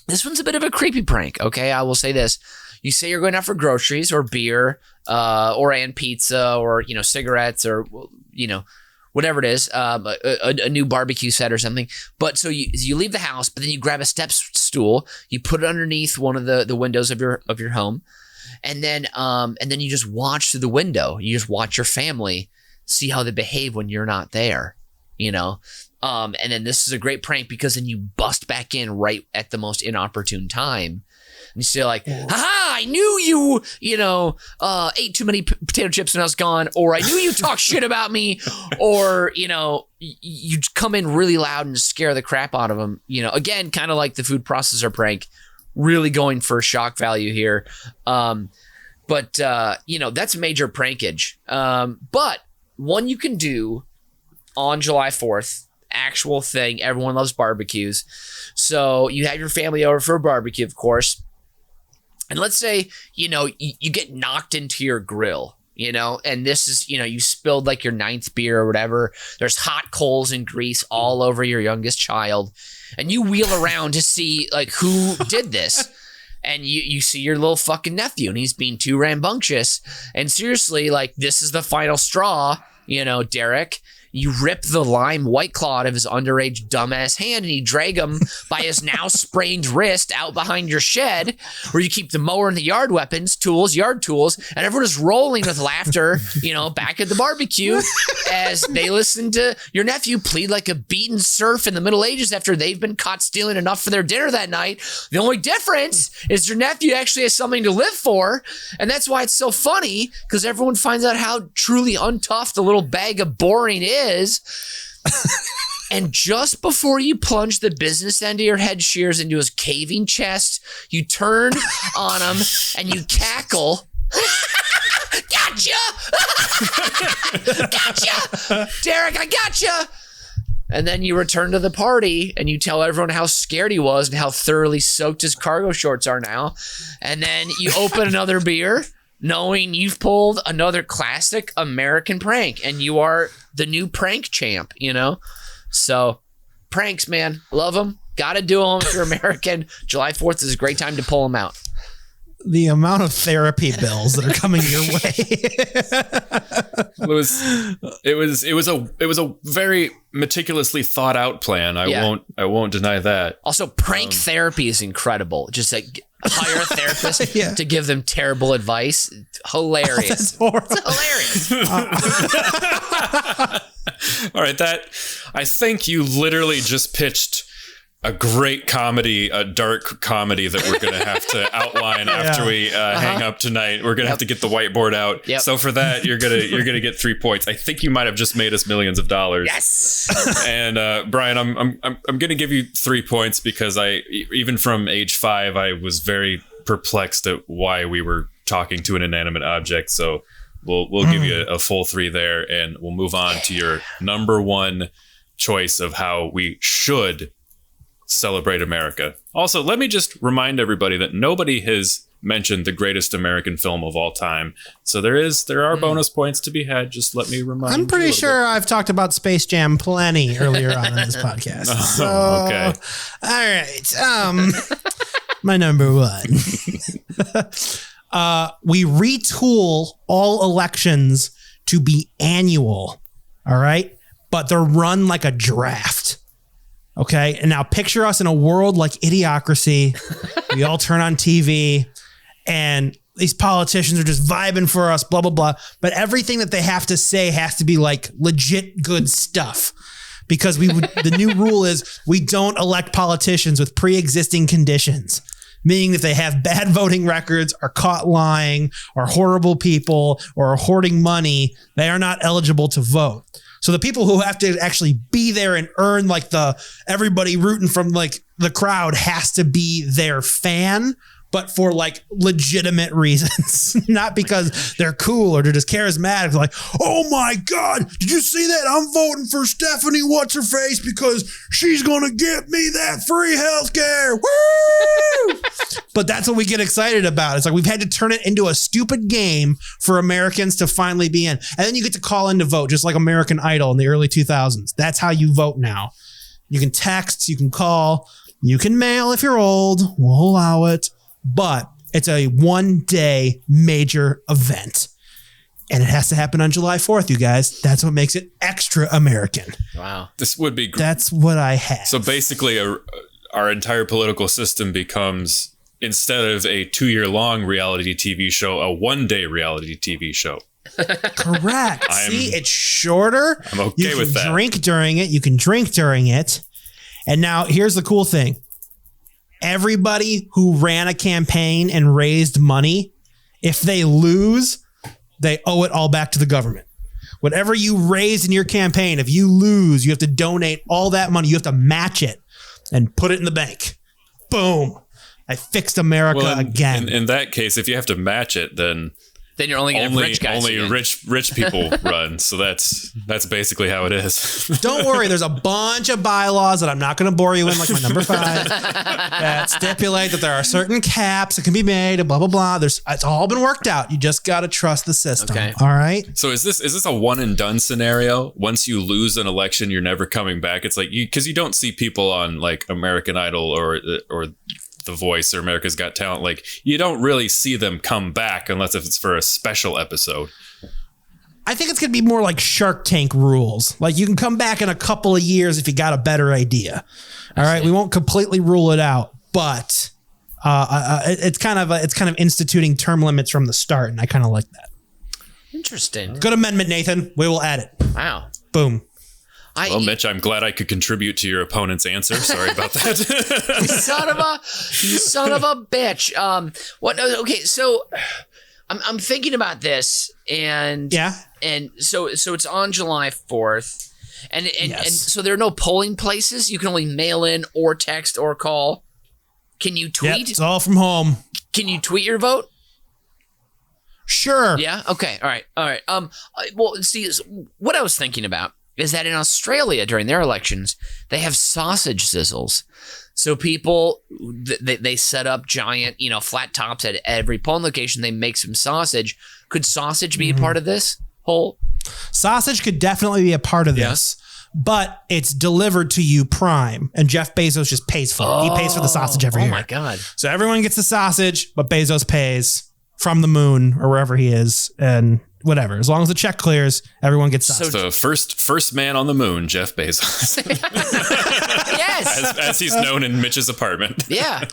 This one's a bit of a creepy prank. Okay, I will say this. You say you're going out for groceries or beer, and pizza, or cigarettes, or whatever it is, a new barbecue set or something. But so you leave the house, but then you grab a step stool, you put it underneath one of the windows of your home, and then you just watch through the window. You just watch your family, see how they behave when you're not there. And then this is a great prank because then you bust back in right at the most inopportune time. And you say like, haha, I knew you, ate too many potato chips when I was gone, or I knew you talked shit about me, or, you come in really loud and scare the crap out of them. Again, kind of like the food processor prank, really going for shock value here. But that's major prankage. But one you can do on July 4th, actual thing. Everyone loves barbecues. So you have your family over for a barbecue, of course. And let's say, you get knocked into your grill, and this is, you spilled like your 9th beer or whatever. There's hot coals and grease all over your youngest child. And you wheel around to see like who did this. And you see your little fucking nephew, and he's being too rambunctious. And seriously, like, this is the final straw, Derek. You rip the lime White Claw out of his underage dumbass hand, and you drag him by his now sprained wrist out behind your shed, where you keep the mower and the yard tools, and everyone is rolling with laughter, back at the barbecue as they listen to your nephew plead like a beaten serf in the Middle Ages after they've been caught stealing enough for their dinner that night. The only difference is your nephew actually has something to live for, and that's why it's so funny, because everyone finds out how truly untough the little bag of boring is. And just before you plunge the business end of your head shears into his caving chest, you turn on him and you cackle. Gotcha! Gotcha! Derek, I gotcha! And then you return to the party and you tell everyone how scared he was and how thoroughly soaked his cargo shorts are now. And then you open another beer, knowing you've pulled another classic American prank, and you are the new prank champ, So pranks, man, love them. Got to do them if you're American. July 4th is a great time to pull them out. The amount of therapy bills that are coming your way. It was a very meticulously thought out plan. I won't deny that. Also, prank therapy is incredible. Just like hire a therapist to give them terrible advice. Hilarious. Oh, that's It's hilarious. All right, I think you literally just pitched a great comedy, a dark comedy that we're going to have to outline after we hang up tonight. We're going to have to get the whiteboard out. Yep. So for that, you're going to get 3 points. I think you might have just made us millions of dollars. Yes. And Brian, I'm going to give you 3 points because even from age 5, I was very perplexed at why we were talking to an inanimate object. So we'll give you a full 3 there, and we'll move on to your number 1 choice of how we should celebrate America. Also, let me just remind everybody that nobody has mentioned the greatest American film of all time. So there are bonus points to be had. Just let me remind you. I'm pretty sure I've talked about Space Jam plenty earlier on in this podcast. So, okay. All right. My number 1. we retool all elections to be annual. All right. But they're run like a draft. Okay. And now picture us in a world like Idiocracy. We all turn on TV and these politicians are just vibing for us, blah, blah, blah. But everything that they have to say has to be like legit good stuff. Because the new rule is we don't elect politicians with pre-existing conditions, meaning that they have bad voting records, are caught lying, are horrible people, or are hoarding money. They are not eligible to vote. So the people who have to actually be there and earn like everybody rooting from like the crowd has to be their fan, but for like legitimate reasons, not because they're cool or they're just charismatic. They're like, oh my God, did you see that? I'm voting for Stephanie What's-Her-Face because she's going to get me that free healthcare. Woo! But that's what we get excited about. It's like we've had to turn it into a stupid game for Americans to finally be in. And then you get to call in to vote, just like American Idol in the early 2000s. That's how you vote now. You can text, you can call, you can mail if you're old. We'll allow it. But it's a one-day major event. And it has to happen on July 4th, you guys. That's what makes it extra American. Wow. This would be great. That's what I have. So basically, our entire political system becomes, instead of a 2-year-long reality TV show, a one-day reality TV show. Correct. See, it's shorter. I'm okay with that. You can drink during it. You can drink during it. And now here's the cool thing. Everybody who ran a campaign and raised money, if they lose, they owe it all back to the government. Whatever you raised in your campaign, if you lose, you have to donate all that money. You have to match it and put it in the bank. Boom. I fixed America again. In that case, if you have to match it, then you're only going to have rich guys. Only rich people run. So that's basically how it is. Don't worry. There's a bunch of bylaws that I'm not going to bore you in, like my number 5, that stipulate that there are certain caps that can be made and blah, blah, blah. It's all been worked out. You just got to trust the system. Okay. All right. So is this a one and done scenario? Once you lose an election, you're never coming back. It's like because you don't see people on like American Idol or The Voice or America's Got Talent, like you don't really see them come back unless if it's for a special episode. I think it's going to be more like Shark Tank rules. Like you can come back in a couple of years if you got a better idea. All right. We won't completely rule it out, but it's kind of instituting term limits from the start. And I kind of like that. Interesting. Good amendment, Nathan. We will add it. Wow. Boom. Well, Mitch, I'm glad I could contribute to your opponent's answer. Sorry about that. You son of a bitch. Okay, so I'm thinking about this, and so it's on July 4th, and so there are no polling places. You can only mail in or text or call. Can you tweet? Yep, it's all from home. Can you tweet your vote? Sure. Yeah. Okay. All right. Well, see, what I was thinking about is that in Australia during their elections, they have sausage sizzles. So people, they set up giant, flat tops at every polling location. They make some sausage. Could sausage be a part of this whole? Sausage could definitely be a part of this, but it's delivered to you prime, and Jeff Bezos just pays for it. He pays for the sausage every year. Oh my God. So everyone gets the sausage, but Bezos pays from the moon or wherever he is, and whatever. As long as the check clears, everyone gets sausage. So first man on the moon, Jeff Bezos. Yes. As he's known in Mitch's apartment. Yeah.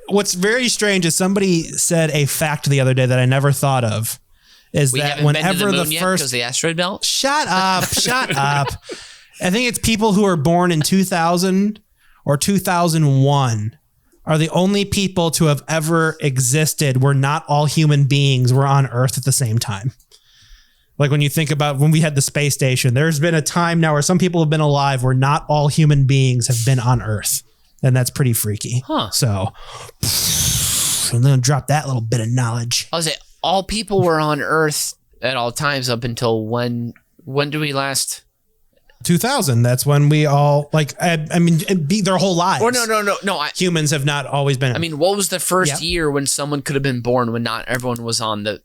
What's very strange is somebody said a fact the other day that I never thought of. Is we that whenever the first because the asteroid belt? Shut up. I think it's people who are born in 2000 or 2001 are the only people to have ever existed where not all human beings were on Earth at the same time. Like when you think about when we had the space station, there's been a time now where some people have been alive where not all human beings have been on Earth. And that's pretty freaky. Huh. So I'm going to drop that little bit of knowledge. I was saying, all people were on Earth at all times up until when do we last? 2000. That's when we all be their whole lives. Or no. Humans have not always been. I mean, what was the first year when someone could have been born when not everyone was on the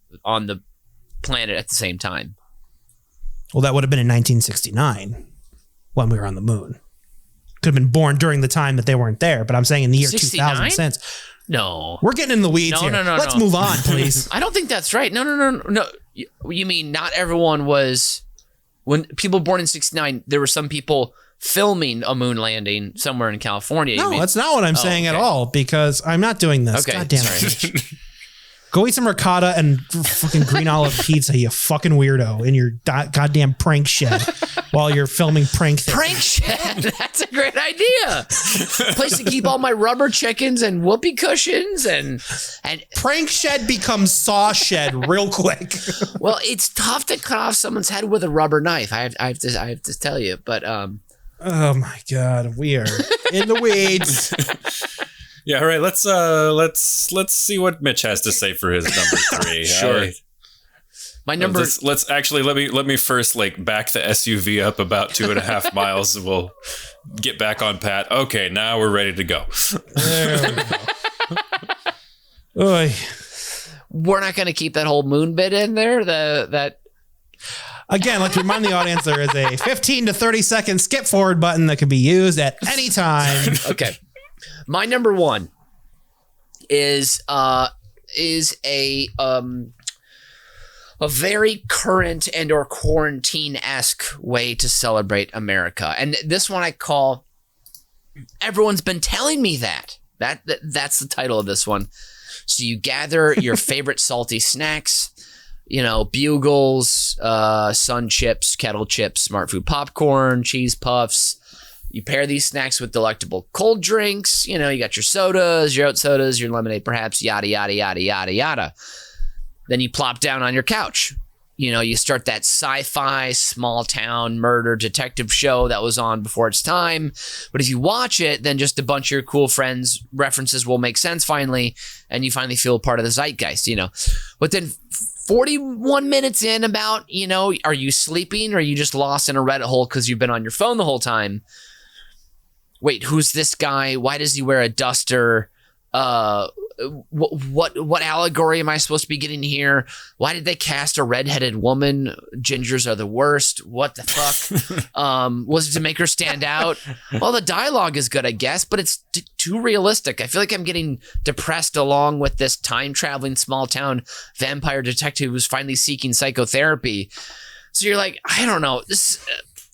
planet at the same time? Well, that would have been in 1969 when we were on the moon. Could have been born during the time that they weren't there, but I'm saying in the year 69? 2000 since. No. We're getting in the weeds here. No. Let's move on, please. I don't think that's right. No. You mean not everyone was... When people born in 69, there were some people filming a moon landing somewhere in California. No, that's not what I'm saying at all, because I'm not doing this. Okay, God damn it. Go eat some ricotta and fucking green olive pizza, you fucking weirdo, in your goddamn prank shed while you're filming prank things. Prank shed. That's a great idea. Place to keep all my rubber chickens and whoopee cushions and prank shed becomes saw shed real quick. Well, it's tough to cut off someone's head with a rubber knife. I have to tell you, but oh my God, we are in the weeds. Yeah, all right. Let's see what Mitch has to say for his number 3. Sure. My number. Let's actually let me first back the SUV up about 2.5 miles. We'll get back on pat. Okay, now we're ready to go. There we go. Oy. We're not going to keep that whole moon bit in there. Again, let's remind the audience there is a 15 to 30 second skip forward button that can be used at any time. Okay. My number 1 is a very current and or quarantine-esque way to celebrate America. And this one I call Everyone's Been Telling Me That. That's the title of this one. So you gather your favorite salty snacks, Bugles, Sun Chips, Kettle Chips, Smart Food Popcorn, Cheese Puffs. You pair these snacks with delectable cold drinks. You got your sodas, your oat sodas, your lemonade, perhaps, yada, yada, yada, yada, yada. Then you plop down on your couch. You start that sci-fi small town murder detective show that was on before its time. But if you watch it, then just a bunch of your cool friends' references will make sense finally. And you finally feel part of the zeitgeist, But then 41 minutes in about, are you sleeping or are you just lost in a Reddit hole because you've been on your phone the whole time? Wait, who's this guy? Why does he wear a duster? What allegory am I supposed to be getting here? Why did they cast a redheaded woman? Gingers are the worst. What the fuck? Was it to make her stand out? Well, the dialogue is good, I guess, but it's too realistic. I feel like I'm getting depressed along with this time-traveling small-town vampire detective who's finally seeking psychotherapy. So you're like, I don't know.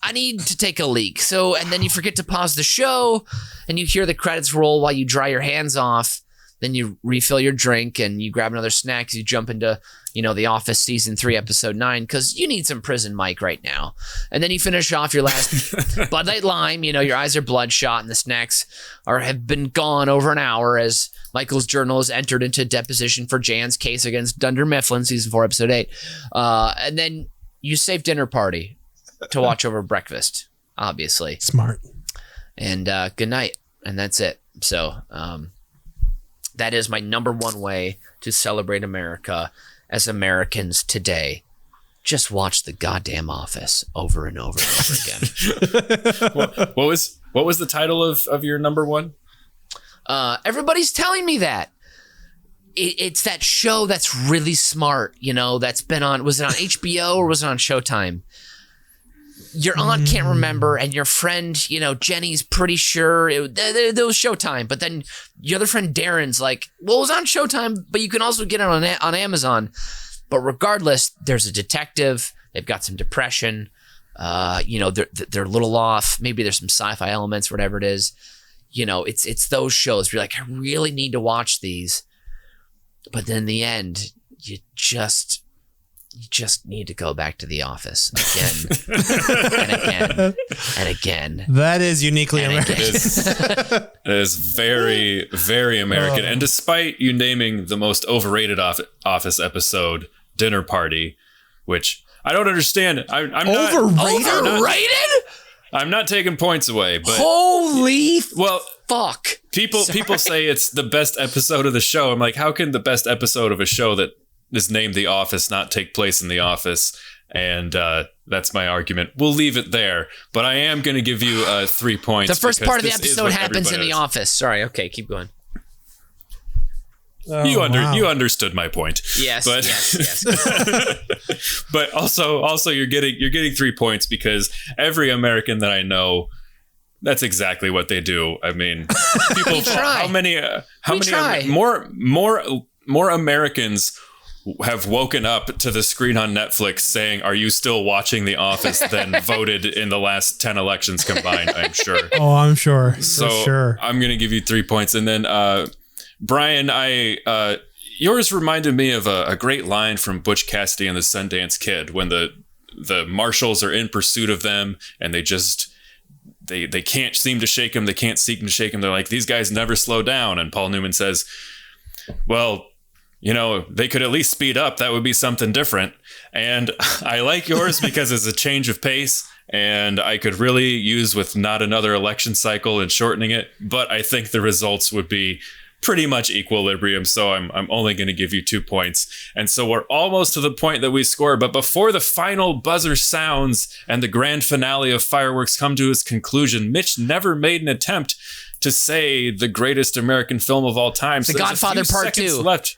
I need to take a leak. So, and then you forget to pause the show and you hear the credits roll while you dry your hands off. Then you refill your drink and you grab another snack as you jump into, The Office season 3, episode 9, because you need some prison Mike right now. And then you finish off your last Bud Light Lime. Your eyes are bloodshot and the snacks have been gone over an hour as Michael's journal is entered into deposition for Jan's case against Dunder Mifflin, season 4, episode 8. And then you save dinner party to watch over breakfast, obviously. Smart. And good night. And that's it. So that is my number 1 way to celebrate America as Americans today. Just watch the goddamn Office over and over and over again. What was the title of your number 1? Everybody's telling me that. It's that show that's really smart, that's been on, was it on HBO or was it on Showtime? Your aunt can't remember, and your friend, Jenny's pretty sure it was Showtime. But then your other friend Darren's like, well, it was on Showtime, but you can also get it on Amazon. But regardless, there's a detective. They've got some depression. They're a little off. Maybe there's some sci-fi elements, whatever it is. It's those shows where you're like, I really need to watch these. But then in the end, you just need to go back to the office again and again and again. That is uniquely American. It is very, very American. And despite you naming the most overrated Office episode, Dinner Party, which I don't understand. I'm overrated? I'm not taking points away, but holy fuck. People say it's the best episode of the show. I'm like, how can the best episode of a show that is named The Office not take place in the office? And that's my argument. We'll leave it there, but I am going to give you 3 points. The first part of the episode happens in the office. Sorry. Okay, keep going. Oh, you understood my point. Yes. But, yes. But also you're getting 3 points because every American that I know That's exactly what they do. I mean, people. try. How many more Americans have woken up to the screen on Netflix saying, "Are you still watching The Office?" than voted in the last 10 elections combined, I'm sure. Oh, I'm sure. So For sure. I'm going to give you 3 points. And then, Brian, yours reminded me of a great line from Butch Cassidy and the Sundance Kid when the marshals are in pursuit of them and they can't seem to shake him. They can't seem to shake him. They're like, these guys never slow down. And Paul Newman says, well, they could at least speed up. That would be something different. And I like yours because it's a change of pace and I could really use with not another election cycle and shortening it. But I think the results would be pretty much equilibrium. So I'm only going to give you 2 points. And so we're almost to the point that we score. But before the final buzzer sounds and the grand finale of fireworks come to its conclusion, Mitch never made an attempt to say the greatest American film of all time. The Godfather Part 2. Left.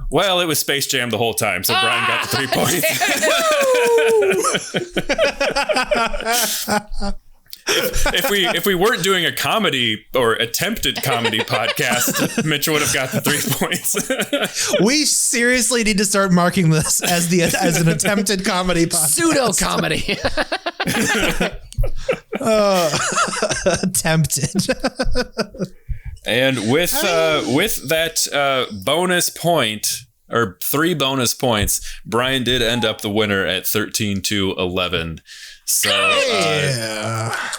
Well, it was Space Jam the whole time, so Brian got the 3 points. If we weren't doing a comedy or attempted comedy podcast, Mitch would have got the 3 points. We seriously need to start marking this as an attempted comedy podcast. Pseudo comedy. Attempted. And with that bonus point, or 3 bonus points, Brian did end up the winner at 13-11. So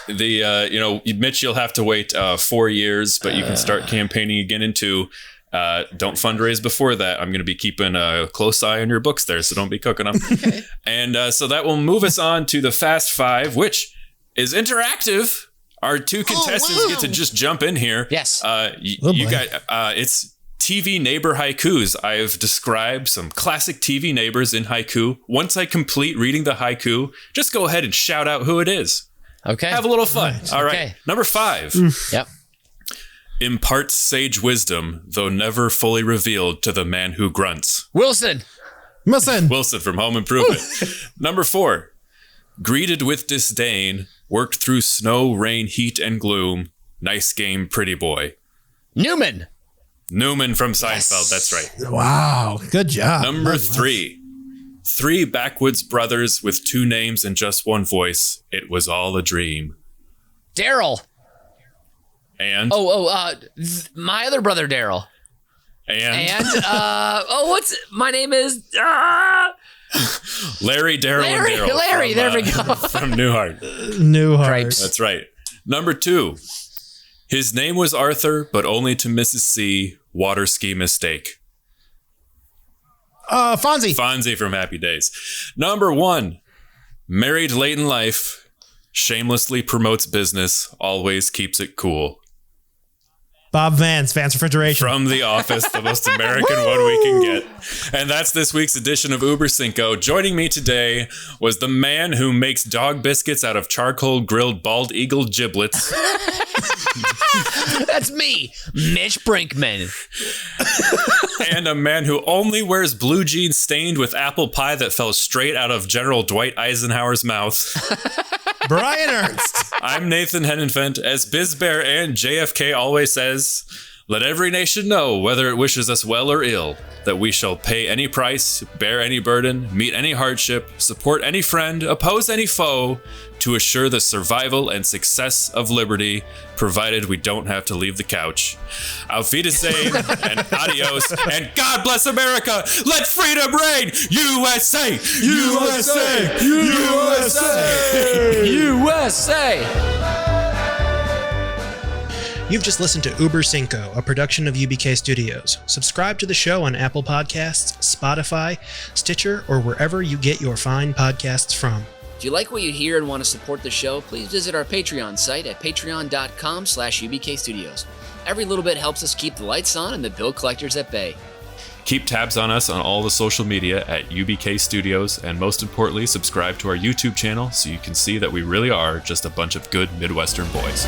Mitch, you'll have to wait 4 years, but you can start campaigning again in 2. Don't fundraise before that. I'm going to be keeping a close eye on your books there, so don't be cooking them. Okay. And so that will move us on to the Fast Five, which is interactive. Our 2 contestants get to just jump in here. Yes. You got it's TV neighbor haikus. I've described some classic TV neighbors in haiku. Once I complete reading the haiku, just go ahead and shout out who it is. Okay. Have a little fun. All right. Okay. Number 5. Yep. Imparts sage wisdom, though never fully revealed to the man who grunts. Wilson Wilson from Home Improvement. Number 4. Greeted with disdain, worked through snow, rain, heat, and gloom. Nice game, pretty boy. Newman from Seinfeld. Yes. That's right. Wow. Good job. Number 3. 3 backwoods brothers with 2 names and just 1 voice. It was all a dream. Daryl. And? My other brother, Daryl. And? My name is... Larry, Daryl, and Daryl. Larry, there we go. From Newhart. That's right. Number 2. His name was Arthur, but only to Mrs. C. Water ski mistake. Fonzie from Happy Days. Number 1. Married late in life, shamelessly promotes business, always keeps it cool. Bob Vance Refrigeration. From The Office, the most American one we can get. And that's this week's edition of Über Cinco. Joining me today was the man who makes dog biscuits out of charcoal grilled bald eagle giblets. That's me, Mitch Brinkman. And a man who only wears blue jeans stained with apple pie that fell straight out of General Dwight Eisenhower's mouth. Brian Ernst. I'm Nathan Henenfent. As BizBear and JFK always says, let every nation know, whether it wishes us well or ill, that we shall pay any price, bear any burden, meet any hardship, support any friend, oppose any foe, to assure the survival and success of liberty, provided we don't have to leave the couch. Auf Wiedersehen and adios, and God bless America! Let freedom reign! USA! USA! USA! USA! You've just listened to Über Cinco, a production of UBK Studios. Subscribe to the show on Apple Podcasts, Spotify, Stitcher, or wherever you get your fine podcasts from. If you like what you hear and want to support the show, please visit our Patreon site at patreon.com/UBK Studios. Every little bit helps us keep the lights on and the bill collectors at bay. Keep tabs on us on all the social media at UBK Studios, and most importantly, subscribe to our YouTube channel so you can see that we really are just a bunch of good Midwestern boys.